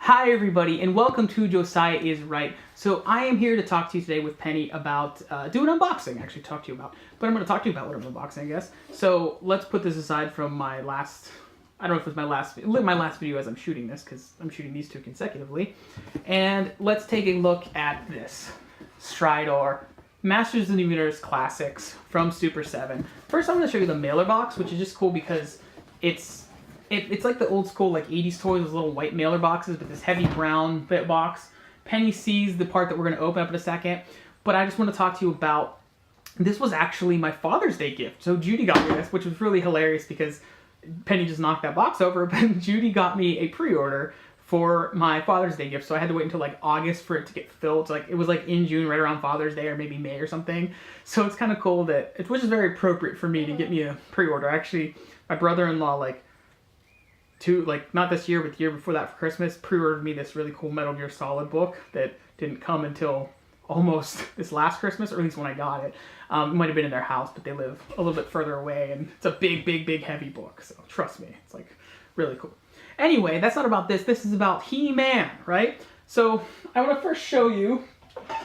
Hi everybody and welcome to Josiah is Right. So I am here to talk to you today with Penny about doing unboxing, actually talk to you about. But I'm going to talk to you about what I'm unboxing, I guess. So let's put this aside from my last, I don't know if it was my last video as I'm shooting this, because I'm shooting these two consecutively. And let's take a look at this. Stridor, Masters of the Universe Classics from Super7. First I'm going to show you the mailer box, which is just cool because it's like the old school like 80s toys, those little white mailer boxes, but this heavy brown bit box. Penny sees the part that we're going to open up in a second, but I just want to talk to you about, this was actually my Father's Day gift. So Judy got me this, which was really hilarious because Penny just knocked that box over, but Judy got me a pre-order for my Father's Day gift, so I had to wait until like August for it to get filled. So, like, it was like in June, right around Father's Day, or maybe May or something. So it's kind of cool that, which is very appropriate for me to get me a pre-order. Actually, my brother-in-law, not this year, but the year before that for Christmas, pre-ordered me this really cool Metal Gear Solid book that didn't come until almost this last Christmas, or at least when I got it. It might have been in their house, but they live a little bit further away, and it's a big, heavy book, so trust me, it's like really cool. Anyway, that's not about this. This is about He-Man, right? So I want to first show you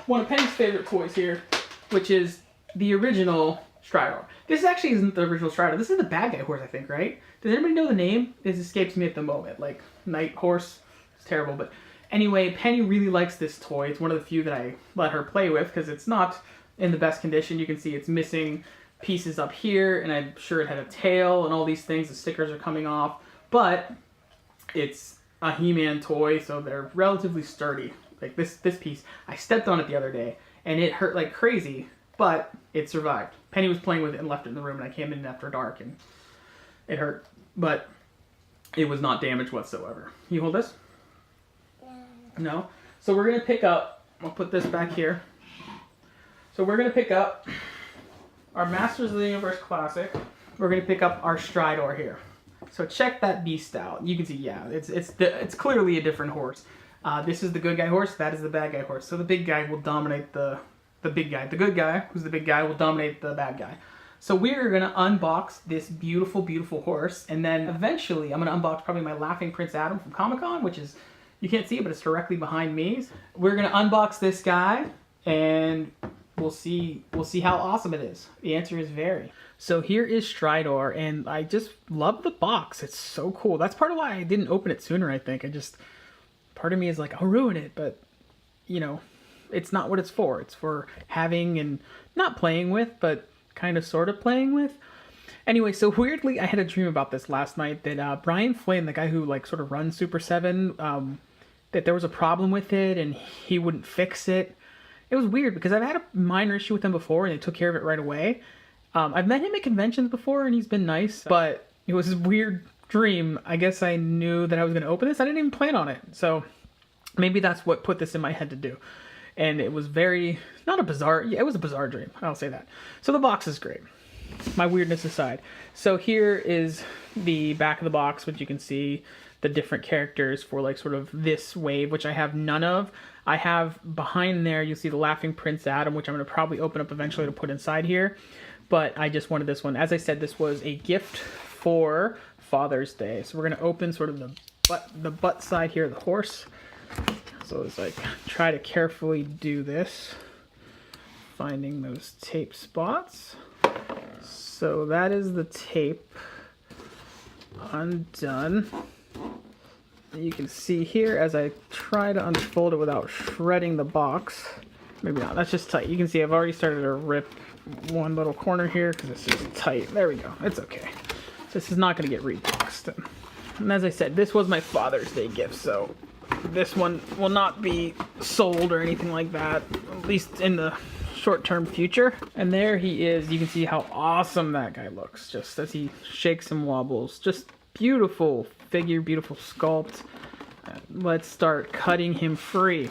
one of Penny's favorite toys here, which is the original Stridor. This actually isn't the original Stridor. This is the bad guy horse, I think, right? Does anybody know the name? It escapes me at the moment. Like, Night Horse. It's terrible, but anyway, Penny really likes this toy. It's one of the few that I let her play with because it's not in the best condition. You can see it's missing pieces up here, and I'm sure it had a tail and all these things. The stickers are coming off, but it's a He-Man toy, so they're relatively sturdy. Like this piece, I stepped on it the other day, and it hurt like crazy, but it survived. Penny was playing with it and left it in the room, and I came in after dark, and it hurt, but it was not damaged whatsoever. Can you hold this? No? So we're going to pick up, I'll put this back here. So we're going to pick up our Masters of the Universe Classic. We're going to pick up our Stridor here. So check that beast out. You can see, yeah, it's clearly a different horse. This is the good guy horse, that is the bad guy horse. So the big guy will dominate the big guy. The good guy, who's the big guy, will dominate the bad guy. So we're going to unbox this beautiful, beautiful horse, and then eventually I'm going to unbox probably my Laughing Prince Adam from Comic-Con, which is, you can't see it, but it's directly behind me. We're going to unbox this guy, and we'll see how awesome it is. The answer is very. So here is Stridor, and I just love the box. It's so cool. That's part of why I didn't open it sooner, I think. Part of me is like, I'll ruin it, but, you know, it's not what it's for. It's for having and not playing with, but kind of sort of playing with. Anyway, so weirdly, I had a dream about this last night that Brian Flynn, the guy who like sort of runs Super7, that there was a problem with it and he wouldn't fix it. It was weird because I've had a minor issue with him before and they took care of it right away. I've met him at conventions before and he's been nice, but it was a weird dream. I guess I knew that I was going to open this. I didn't even plan on it. So maybe that's what put this in my head to do. And it was it was a bizarre dream. I'll say that. So the box is great. My weirdness aside. So here is the back of the box, which you can see the different characters for like sort of this wave, which I have none of. I have behind there, you'll see the Laughing Prince Adam, which I'm going to probably open up eventually to put inside here. But I just wanted this one. As I said, this was a gift for Father's Day. So we're going to open sort of the butt side here of the horse. So it's like, try to carefully do this, finding those tape spots. So that is the tape undone. You can see here as I try to unfold it without shredding the box. Maybe not, that's just tight. You can see I've already started to rip one little corner here because it's just tight. There we go, it's okay. This is not going to get reboxed. And as I said, this was my Father's Day gift, so this one will not be sold or anything like that, at least in the short-term future. And there he is. You can see how awesome that guy looks, just as he shakes and wobbles. Just beautiful figure, beautiful sculpt. Let's start cutting him free.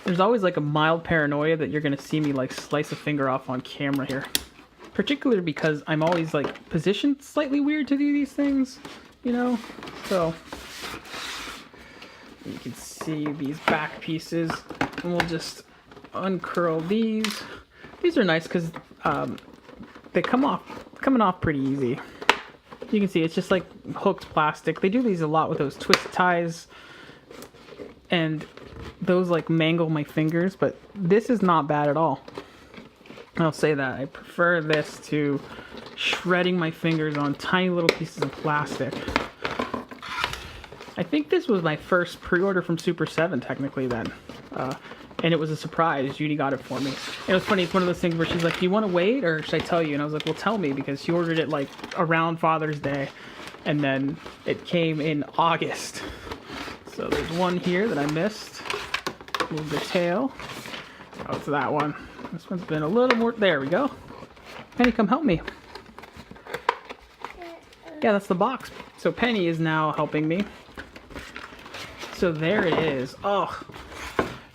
There's always like a mild paranoia that you're going to see me like slice a finger off on camera here. Particularly because I'm always like positioned slightly weird to do these things, you know? So you can see these back pieces, and we'll just uncurl these. These are nice because they coming off pretty easy. You can see it's just like hooked plastic. They do these a lot with those twist ties. and those like mangle my fingers, but this is not bad at all. I'll say that. I prefer this to shredding my fingers on tiny little pieces of plastic. I think this was my first pre-order from Super7 technically then. And it was a surprise. Judy got it for me. And it was funny, it's one of those things where she's like, do you want to wait or should I tell you? And I was like, well, tell me, because she ordered it like around Father's Day. And then it came in August. So there's one here that I missed. Move the tail. Oh, it's that one. This one's been a little more, there we go. Penny, come help me. Yeah, that's the box. So Penny is now helping me. So there it is. Oh,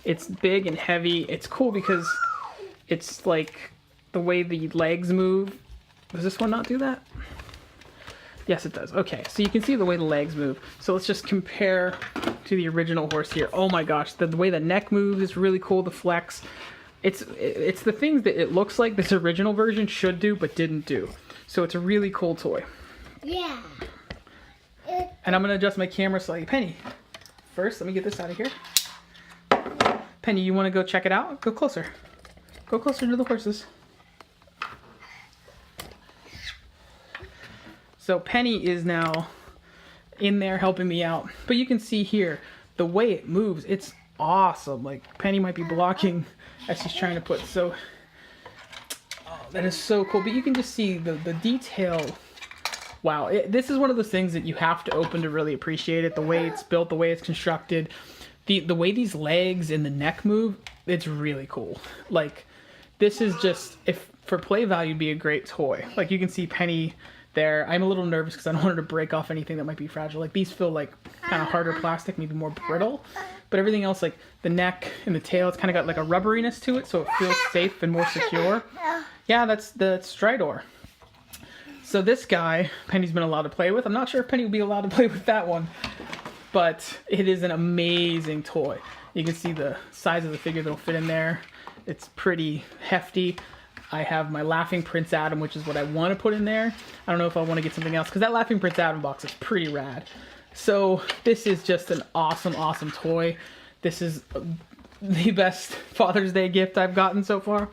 it's big and heavy. It's cool because it's like the way the legs move. Does this one not do that? Yes, it does. Okay, so you can see the way the legs move. So let's just compare to the original horse here. Oh my gosh, the way the neck moves is really cool, the flex. It's the things that it looks like this original version should do but didn't do. So it's a really cool toy. Yeah. And I'm gonna adjust my camera slightly. Penny, first, let me get this out of here. Penny, you wanna go check it out? Go closer. Go closer to the horses. So Penny is now in there helping me out. But you can see here, the way it moves, it's awesome. Like, Penny might be blocking as she's trying to put, so, oh, that is so cool. But you can just see the detail. Wow, this is one of those things that you have to open to really appreciate it. The way it's built, the way it's constructed, the way these legs and the neck move, it's really cool. Like, this is just, if for play value, be a great toy. Like, you can see Penny there. I'm a little nervous because I don't want her to break off anything that might be fragile. Like, these feel like kind of harder plastic, maybe more brittle. But everything else, like the neck and the tail, it's kind of got like a rubberiness to it, so it feels safe and more secure. Yeah, that's the Stridor. So this guy, Penny's been allowed to play with. I'm not sure if Penny will be allowed to play with that one, but it is an amazing toy. You can see the size of the figure that'll fit in there. It's pretty hefty. I have my Laughing Prince Adam, which is what I want to put in there. I don't know if I want to get something else, because that Laughing Prince Adam box is pretty rad. So this is just an awesome, awesome toy. This is the best Father's Day gift I've gotten so far.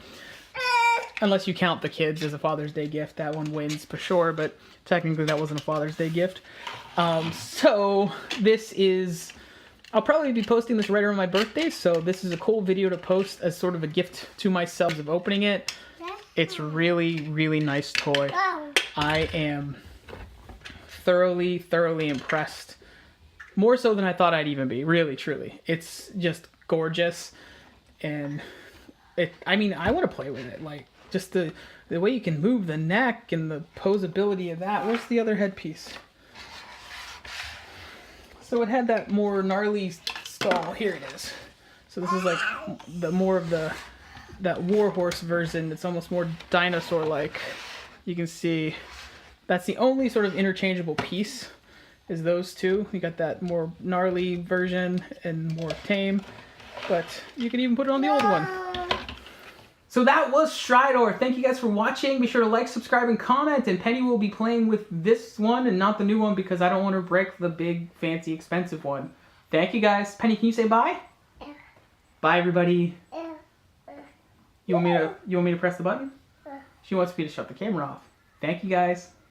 Unless you count the kids as a Father's Day gift. That one wins for sure, but technically that wasn't a Father's Day gift. So this is, I'll probably be posting this right around my birthday, so this is a cool video to post as sort of a gift to myself of opening it. It's really, really nice toy. I am thoroughly, thoroughly impressed. More so than I thought I'd even be, really, truly. It's just gorgeous, and I mean, I want to play with it. Like, just the way you can move the neck and the posability of that. Where's the other headpiece? So it had that more gnarly skull. Here it is. So this is like the more of that warhorse version. It's almost more dinosaur-like. You can see that's the only sort of interchangeable piece, is those two. You got that more gnarly version and more tame, but you can even put it on the old one. So that was Stridor. Thank you guys for watching. Be sure to like, subscribe, and comment. And Penny will be playing with this one and not the new one because I don't want her to break the big, fancy, expensive one. Thank you guys. Penny, can you say bye? Yeah. Bye, everybody. Yeah. You want me to press the button? She wants me to shut the camera off. Thank you guys.